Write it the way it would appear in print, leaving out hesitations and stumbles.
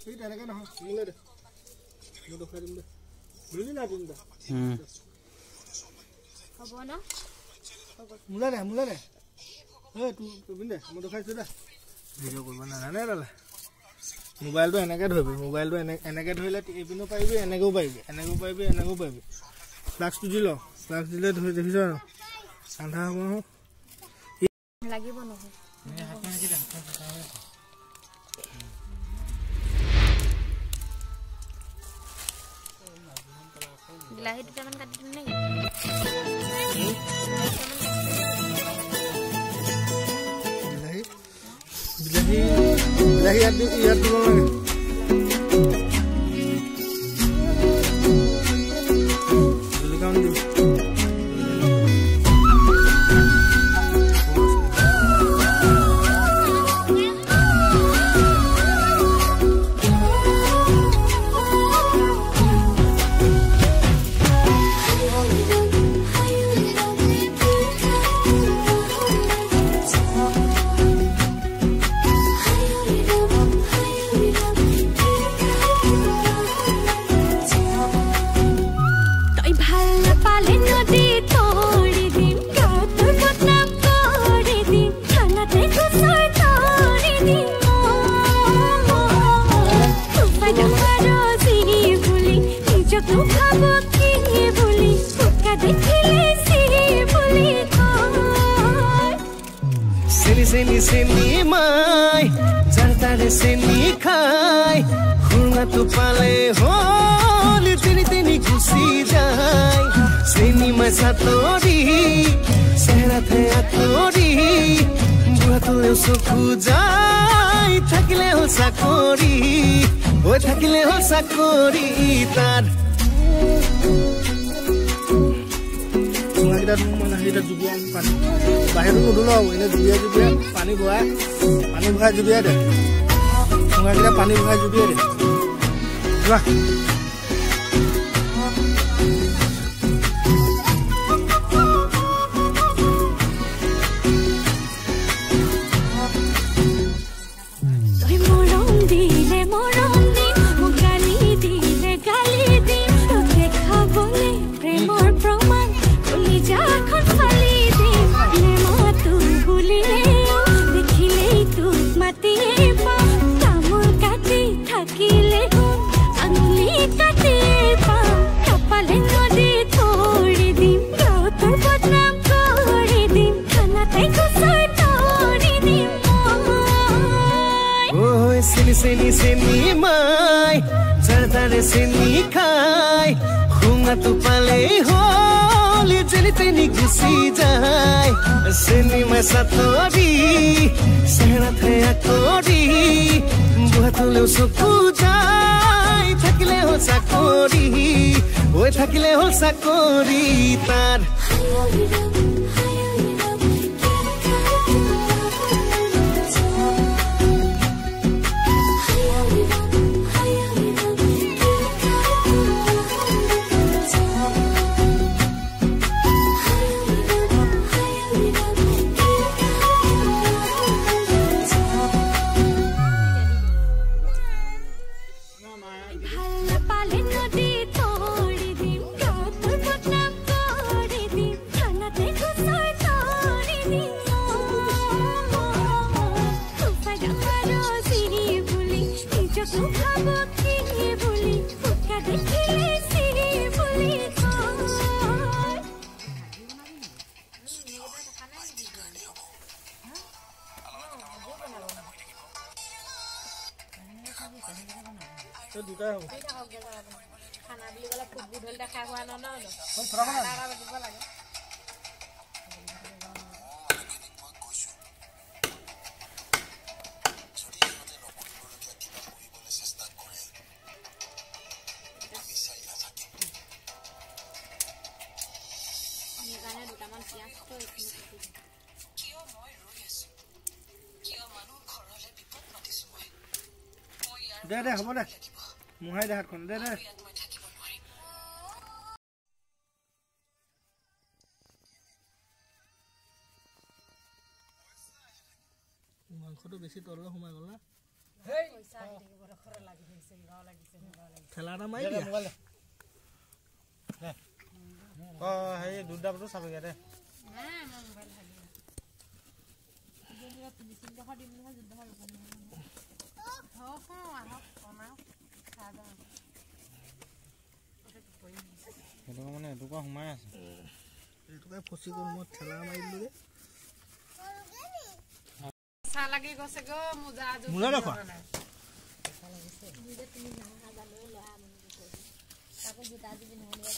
এই তেনেকে নহয় মোলে দে মই দেখাই দিম দে বুঝলি না দিন দে হ'ব না মোলে দে এই তুই বিন দে মই দেখাইছো দে ভিডিও কৰিব নাজানে দালে মোবাইলটো এনেকে ধৰিবি মোবাইলটো এনেকে ধৰিলে এপিনো পাৰিবি এনেকেও পাৰিবি ফ্লাক্সটো দি ল ফ্লাক্স দিলে ধৰি দেখিছ আন্ধা হ'ব লাগিব নহয় বিলাহী দুটামান কাটি দিম নেকি বিলাহী ইয়াত দিব লাগে Sini mai jartare sini khai khunga tu pale hol tini tini khushi jai sini mai satori sehra the atori bua tu le sukhu jai thakile hol sakori oi thakile hol sakori tar kita mana kita juga panik bahaya dulu ini juga panik buah juga ada sungai kita panik buah juga ada wah sini mai jartare sini khai khunga tu pale hol jeli teni khushi jai sini mai satori sehra the atori bua tu le sukhu jai thakile hol sakori oi thakile hol sakori tar तो दुटा हो खाना बिली वाला खूब बुढ़ल देखा हुआ ना ना हम थोड़ा खाना दिबा लागे ये गाने दुटामान पियाज तो इतनी कियो মই ৰৈ আছো কিয় মানুহ ঘৰলে বিপদ মাতিছো মই দে দে হ'ব দে মুহাই দে হাতখন দে দে মাংসটো বেছি তললৈ সোমাই গ'ল না হেই পইচা আহি থাকিব খৰ লাগি ঠেলা এটা মাৰি দিয়া মোবাইল সেই দুটাটো চাবগে দে মানে এটুকুৰা সোমাই আছে এইটোকে ফচি গ'ল মই ঠেলা মাৰি দিলো চাহ লাগি গৈছে গো মোজা মোজা দেখোৱা তাকো জোতা যদি নহ'লে